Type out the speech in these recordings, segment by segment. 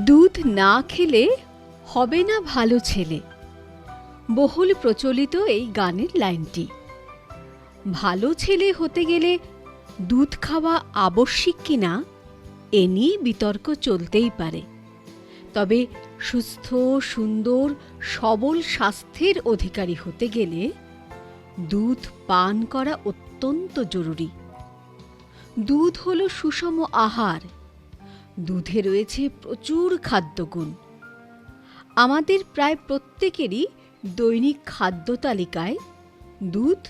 দুধ না খেলে হবে না ভালো ছেলে, বহুল প্রচলিত এই গানের লাইনটি। ভালো ছেলে হতে গেলে দুধ খাওয়া আবশ্যিক কিনা এ নিয়ে বিতর্ক চলতেই পারে। তবে সুস্থ, সুন্দর, সবল স্বাস্থ্যের অধিকারী হতে গেলে দুধ পান করা অত্যন্ত জরুরি। দুধ হল সুষম আহার। দুধে রয়েছে প্রচুর খাদ্যগুণ। আমাদের প্রায় প্রত্যেকেরই দৈনিক খাদ্য তালিকায় দুধ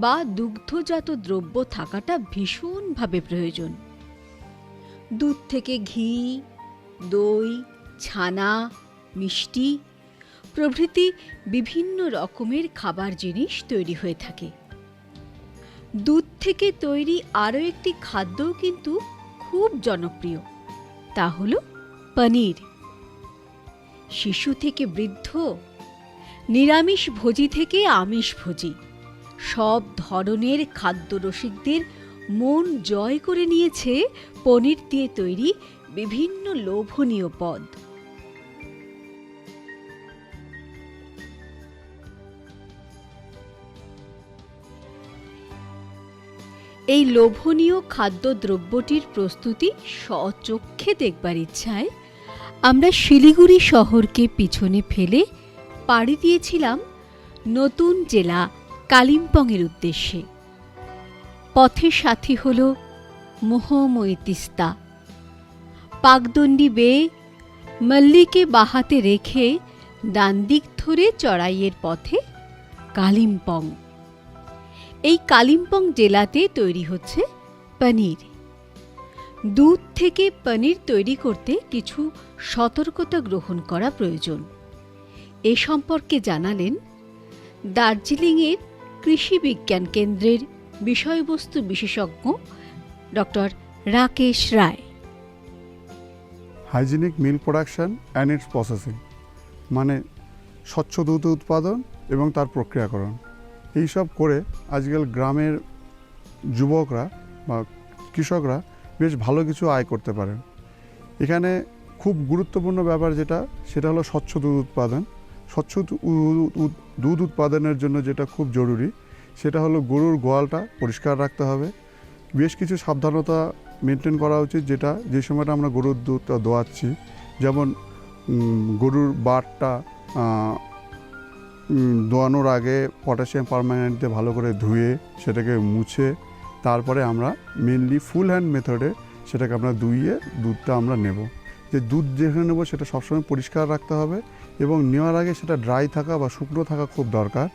বা দুগ্ধজাত দ্রব্য থাকাটা ভীষণভাবে প্রয়োজন। দুধ থেকে ঘি, দই, ছানা, মিষ্টি প্রভৃতি বিভিন্ন রকমের খাবার জিনিস তৈরি হয়ে থাকে। দুধ থেকে তৈরি আরও একটি খাদ্যও কিন্তু খুব জনপ্রিয়, তা হল পনির। শিশু থেকে বৃদ্ধ, নিরামিষ ভোজী থেকে আমিষ ভোজী সব ধরনের খাদ্য রসিকদের মন জয় করে নিয়েছে পনির দিয়ে তৈরি বিভিন্ন লোভনীয় পদ। এই লোভনীয় খাদ্যদ্রব্যটির প্রস্তুতি স্বচক্ষে দেখবার ইচ্ছায় আমরা শিলিগুড়ি শহরকে পিছনে ফেলে পাড়ি দিয়েছিলাম নতুন জেলা কালিম্পংয়ের উদ্দেশ্যে। পথের সাথী হল মোহময়ী তিস্তা। পাকদণ্ডী বেয়ে মল্লিকে বাহাতে রেখে ডান দিক ধরে চড়াইয়ের পথে কালিম্পং। এই কালিম্পং জেলাতে তৈরি হচ্ছে পনির। দুধ থেকে পনির তৈরি করতে কিছু সতর্কতা গ্রহণ করা প্রয়োজন। এ সম্পর্কে জানালেন দার্জিলিংয়ের কৃষি বিজ্ঞান কেন্দ্রের বিষয়বস্তু বিশেষজ্ঞ doctor Rakesh Roy. Hygienic milk production and its processing, মানে স্বচ্ছ দুধ উৎপাদন এবং তার প্রক্রিয়াকরণ। এইসব করে আজকাল গ্রামের যুবকরা বা কৃষকরা বেশ ভালো কিছু আয় করতে পারেন। এখানে খুব গুরুত্বপূর্ণ ব্যাপার সেটা হলো স্বচ্ছ দুধ উৎপাদন। স্বচ্ছ দুধ উৎপাদনের জন্য যেটা খুব জরুরি সেটা হলো গরুর গোয়ালটা পরিষ্কার রাখতে হবে। বেশ কিছু সাবধানতা মেনটেন করা উচিত, যে সময়টা আমরা গরুর দুধটা দোয়াচ্ছি, যেমন গরুর বাটটা দোয়ানোর আগে পটাশিয়াম পারম্যাঙ্গানেট দিয়ে ভালো করে ধুয়ে সেটাকে মুছে তারপরে আমরা মেনলি ফুল হ্যান্ড মেথডে সেটাকে আমরা ধুইয়ে দুধটা আমরা নেব। যে দুধ যেখানে নেব সেটা সবসময় পরিষ্কার রাখতে হবে এবং নেওয়ার আগে সেটা ড্রাই থাকা বা শুকনো থাকা খুব দরকার।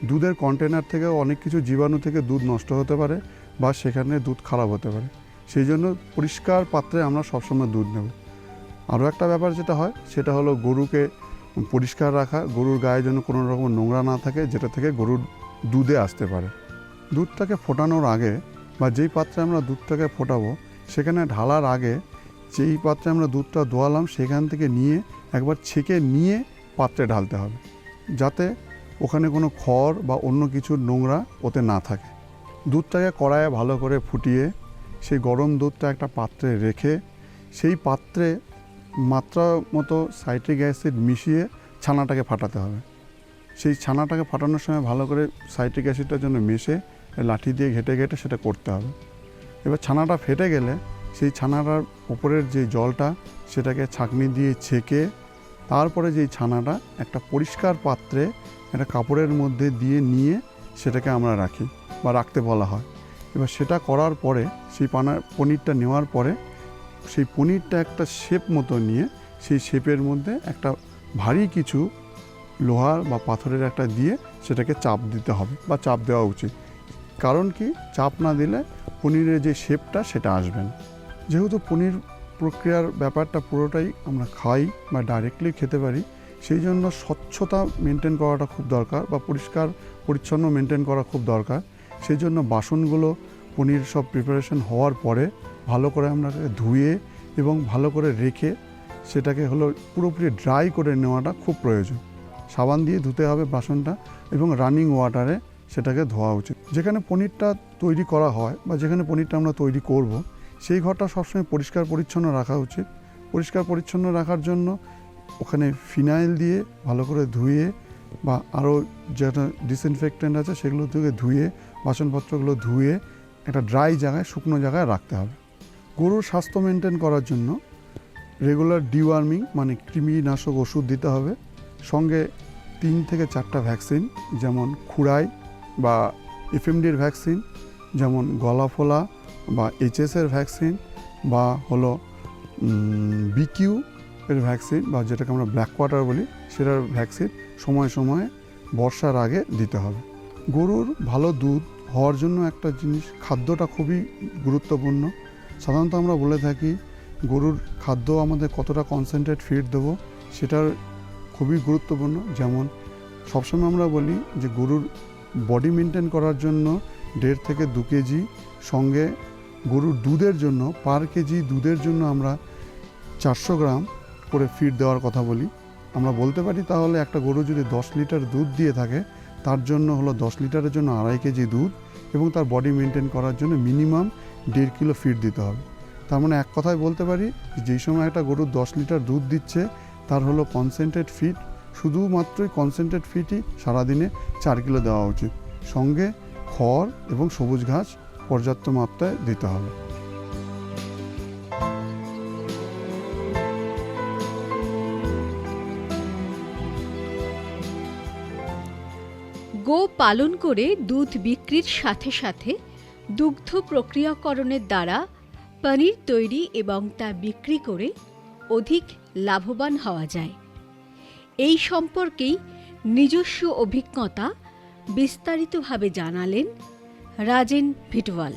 দুধের কন্টেনার থেকে অনেক কিছু জীবাণু থেকে দুধ নষ্ট হতে পারে বা সেখানে দুধ খারাপ হতে পারে। সেই জন্য পরিষ্কার পাত্রে আমরা সবসময় দুধ নেব। আরও একটা ব্যাপার যেটা হয় সেটা হলো গরুকে পরিষ্কার রাখা, গরুর গায়ে যেন কোনো রকম নোংরা না থাকে যেটা থেকে গরুর দুধে আসতে পারে। দুধটাকে ফোটানোর আগে বা যেই পাত্রে আমরা দুধটাকে ফোটাবো সেখানে ঢালার আগে যেই পাত্রে আমরা দুধটা দোয়ালাম সেখান থেকে নিয়ে একবার ছেঁকে নিয়ে পাত্রে ঢালতে হবে, যাতে ওখানে কোনো খড় বা অন্য কিছু নোংরা ওতে না থাকে। দুধটাকে কড়াইয়ে ভালো করে ফুটিয়ে সেই গরম দুধটা একটা পাত্রে রেখে সেই পাত্রে মাত্রা মতো সাইট্রিক অ্যাসিড মিশিয়ে ছানাটাকে ফাটাতে হবে। সেই ছানাটাকে ফাটানোর সময় ভালো করে সাইট্রিক অ্যাসিডটার জন্য মেশে লাঠি দিয়ে ঘেটে ঘেটে সেটা করতে হবে। এবার ছানাটা ফেটে গেলে সেই ছানাটার উপরের যে জলটা সেটাকে ছাঁকনি দিয়ে ছেঁকে তারপরে যেই ছানাটা একটা পরিষ্কার পাত্রে একটা কাপড়ের মধ্যে দিয়ে নিয়ে সেটাকে আমরা রাখি বা রাখতে বলা হয়। এবার সেটা করার পরে সেই পনিরটা নেওয়ার পরে সেই পনিরটা একটা শেপ মতো নিয়ে সেই শেপের মধ্যে একটা ভারী কিছু লোহার বা পাথরের একটা দিয়ে সেটাকে চাপ দিতে হবে বা চাপ দেওয়া উচিত। কারণ কি, চাপ না দিলে পনিরের যে শেপটা সেটা আসবে না। যেহেতু পনির প্রক্রিয়ার ব্যাপারটা পুরোটাই আমরা খাই বা ডাইরেক্টলি খেতে পারি, সেই জন্য স্বচ্ছতা মেনটেন করাটা খুব দরকার বা পরিষ্কার পরিচ্ছন্ন মেনটেন করা খুব দরকার। সেই জন্য বাসনগুলো পনির সব প্রিপারেশন হওয়ার পরে ভালো করে আমরা ধুয়ে এবং ভালো করে রেখে সেটাকে পুরোপুরি ড্রাই করে নেওয়াটা খুব প্রয়োজন। সাবান দিয়ে ধুতে হবে বাসনটা এবং রানিং ওয়াটারে সেটাকে ধোয়া উচিত। যেখানে পনিরটা তৈরি করা হয় বা যেখানে পনিরটা আমরা তৈরি করব, সেই ঘরটা সবসময় পরিষ্কার পরিচ্ছন্ন রাখা উচিত। পরিষ্কার পরিচ্ছন্ন রাখার জন্য ওখানে ফিনাইল দিয়ে ভালো করে ধুয়ে বা আরও যেটা ডিসইনফেক্টেন্ট আছে সেগুলো থেকে ধুয়ে বাসনপত্রগুলো ধুয়ে একটা ড্রাই জায়গায়, শুকনো জায়গায় রাখতে হবে। গরুর স্বাস্থ্য মেনটেন করার জন্য রেগুলার ডিওয়ার্মিং মানে কৃমিনাশক ওষুধ দিতে হবে, সঙ্গে 3 থেকে 4টা ভ্যাকসিন, যেমন খুরাই বা এফএমডির ভ্যাকসিন, যেমন গলা ফোলা বা এইচএসের ভ্যাকসিন বা বিকিউ এর ভ্যাকসিন বা যেটাকে আমরা ব্ল্যাক কোয়াটার বলি সেটার ভ্যাকসিন সময় সময়ে বর্ষার আগে দিতে হবে। গরুর ভালো দুধ হওয়ার জন্য একটা জিনিস, খাদ্যটা খুবই গুরুত্বপূর্ণ। সাধারণত আমরা বলে থাকি গরুর খাদ্য আমাদের কতটা কনসেন্ট্রেট ফিড দেবো সেটার খুবই গুরুত্বপূর্ণ। যেমন সবসময় আমরা বলি যে গরুর বডি মেনটেন করার জন্য 1.5 থেকে 2 কেজি, সঙ্গে গরুর দুধের জন্য পার কেজি দুধের জন্য আমরা 400 গ্রাম করে ফিড দেওয়ার কথা বলি। আমরা বলতে পারি তাহলে একটা গরু যদি 10 লিটার দুধ দিয়ে থাকে তার জন্য 10 লিটারের জন্য 2.5 কেজি দুধ এবং তার বডি মেনটেন করার জন্য মিনিমাম 1.5 কিলো ফিড দিতে হবে। তার মানে এক কথায় বলতে পারি যেই সময় একটা গরু 10 লিটার দুধ দিচ্ছে তার কনসেন্ট্রেট ফিড, শুধুমাত্রই কনসেন্ট্রেট ফিডই সারাদিনে 4 কিলো দেওয়া উচিত। সঙ্গে খড় এবং সবুজ ঘাস পর্যাপ্ত মাত্রায় দিতে হবে। গো পালন করে দুধ বিক্রির সাথে সাথে দুগ্ধ প্রক্রিয়াকরণের দ্বারা পনির তৈরি এবং তা বিক্রি করে অধিক লাভবান হওয়া যায়। এই সম্পর্কেই নিজস্ব অভিজ্ঞতা বিস্তারিতভাবে জানালেন राजेन भिटवाल।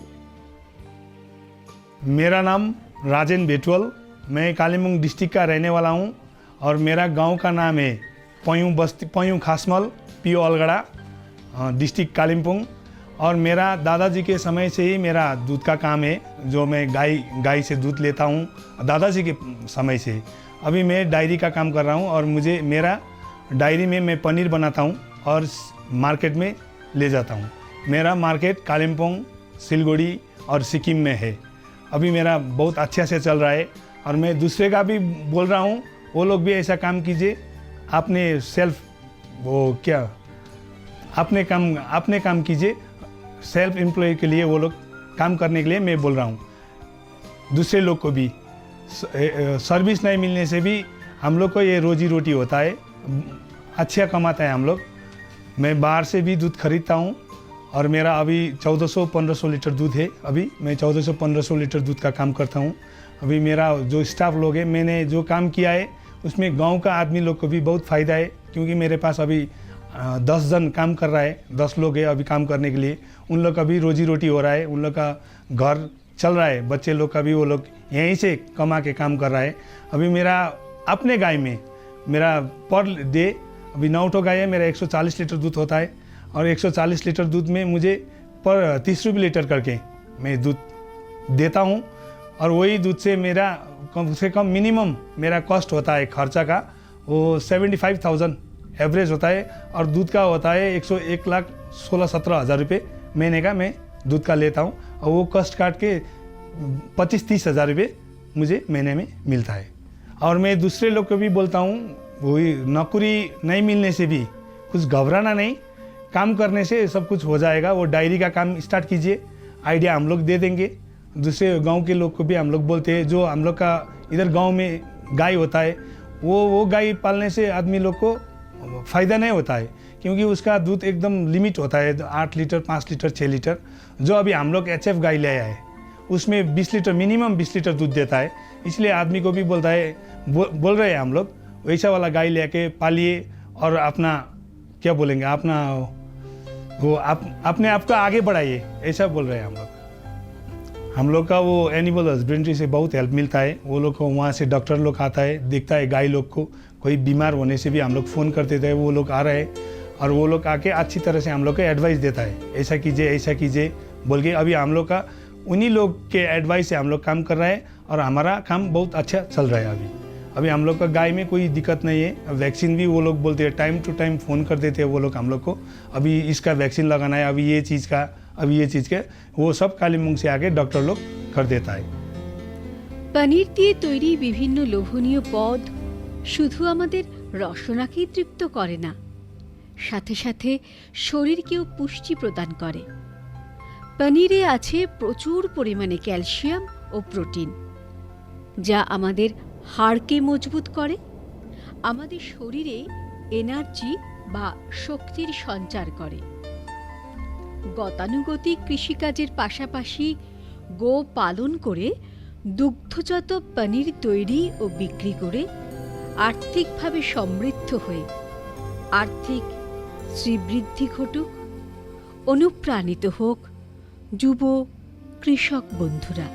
मेरा नाम राजेन भिटवाल, मैं कालिम्पोंग डिस्ट्रिक्ट का रहने वाला हूं और मेरा गांव का नाम है पयूं खासमल, पीओ अलगड़ा, डिस्ट्रिक्ट कालिम्पोंग। और मेरा दादाजी के समय से ही मेरा दूध का काम है, जो मैं गाय से दूध लेता हूं दादाजी के समय से। अभी मैं डायरी का काम कर रहा हूं और मेरा डायरी में मैं पनीर बनाता हूं और मार्केट में ले जाता हूं। मेरा मार्केट कालिम्पोंग, सिलगुड़ी और सिक्किम में है। अभी मेरा बहुत अच्छे से चल रहा है और मैं दूसरे का भी बोल रहा हूँ, वो लोग भी ऐसा काम कीजिए। आपने अपने काम कीजिए। सेल्फ एम्प्लॉय के लिए वो लोग काम करने के लिए मैं बोल रहा हूँ। दूसरे लोग को भी सर्विस नहीं मिलने से भी हम लोग को ये रोजी रोटी होता है, अच्छा कमाता है हम लोग। मैं बाहर से भी दूध खरीदता हूँ और मेरा अभी 1400-1500 लीटर दूध है। अभी मैं 1400-1500 लीटर दूध का काम करता हूँ। अभी मेरा जो स्टाफ लोग है, मैंने जो काम किया है उसमें गांव का आदमी लोग को भी बहुत फ़ायदा है, क्योंकि मेरे पास अभी 10 जन काम कर रहा है, 10 लोग है अभी काम करने के लिए। उन लोग का भी रोजी रोटी हो रहा है, उन लोग का घर चल रहा है, बच्चे लोग का भी वो लोग यहीं से कमा के काम कर रहा है। अभी मेरा अपने गाय में मेरा पर डे अभी 9 ठो गाय है, मेरा 140 लीटर दूध होता है और 140 लीटर दूध में मुझे पर 30 रुपये लीटर करके मैं दूध देता हूँ। और वही दूध से मेरा कम से कम मिनिमम मेरा कॉस्ट होता है खर्चा का, वो 75,000 एवरेज होता है। और दूध का होता है 1,16,17,000 रुपये महीने का मैं दूध का लेता हूँ और वो कॉस्ट काट के 25-30 हज़ार रुपये मुझे महीने में मिलता है। और मैं दूसरे लोग को भी बोलता हूँ, वही नौकरी नहीं मिलने से भी कुछ घबराना नहीं, काम करने से सब कुछ हो जाएगा। वो डायरी का काम स्टार्ट कीजिए, आइडिया हम लोग दे देंगे। दूसरे गांव के लोग को भी हम लोग बोलते हैं, जो हम लोग का इधर गांव में गाय होता है, वो गाय पालने से आदमी लोग को फ़ायदा नहीं होता है, क्योंकि उसका दूध एकदम लिमिट होता है, 8 लीटर 5 लीटर 6 लीटर। जो अभी हम लोग HF गाय ले आए हैं उसमें 20 लीटर मिनिमम 20 लीटर दूध देता है। इसलिए आदमी को भी बोलता है, बोल रहे हैं हम लोग वैसा वाला गाय लेके पालिए और अपना क्या बोलेंगे, अपना वो अपने आप को आगे बढ़ाइए, ऐसा बोल रहे हैं हम लोग। हम लोग का वो एनिमल हस्बेंड्री से बहुत हेल्प मिलता है। वो लोग को वहाँ से डॉक्टर लोग आता है, देखता है गाय लोग को, कोई बीमार होने से भी हम लोग फ़ोन करते थे, वो लोग आ रहे हैं और वो लोग आके अच्छी तरह से हम लोग को एडवाइस देता है, ऐसा कीजिए बोल के। अभी हम लोग का उन्हीं लोग के एडवाइस से हम लोग काम कर रहे हैं और हमारा काम बहुत अच्छा चल रहा है। अभी हम लोग का गाय में कोई दिक्कत नहीं है। वैक्सीन भी वो लोग बोलते हैं, टाइम टू टाइम फ़ोन कर देते हैं वो लोग हम लोग को, अभी इसका वैक्सीन लगाना है, अभी ये चीज़ का, अभी ये चीज़ का, वो सब कालीमुंग से आके डॉक्टर लोग कर देता है। পনির দিয়ে তৈরি বিভিন্ন লোভনীয় পদ শুধু আমাদের রসনাকেই তৃপ্ত করে না, সাথে সাথে শরীরকেও পুষ্টি প্রদান করে। পনিরে আছে প্রচুর পরিমাণে ক্যালসিয়াম ও প্রোটিন, যা আমাদের হাড়কে মজবুত করে, আমাদের শরীরে এনার্জি বা শক্তির সঞ্চার করে। গতানুগতিক কৃষিকাজের পাশাপাশি গো পালন করে দুগ্ধজাত পনির তৈরি ও বিক্রি করে আর্থিকভাবে সমৃদ্ধ হয়ে আর্থিক শ্রীবৃদ্ধি ঘটুক, অনুপ্রাণিত হোক যুব কৃষক বন্ধুরা।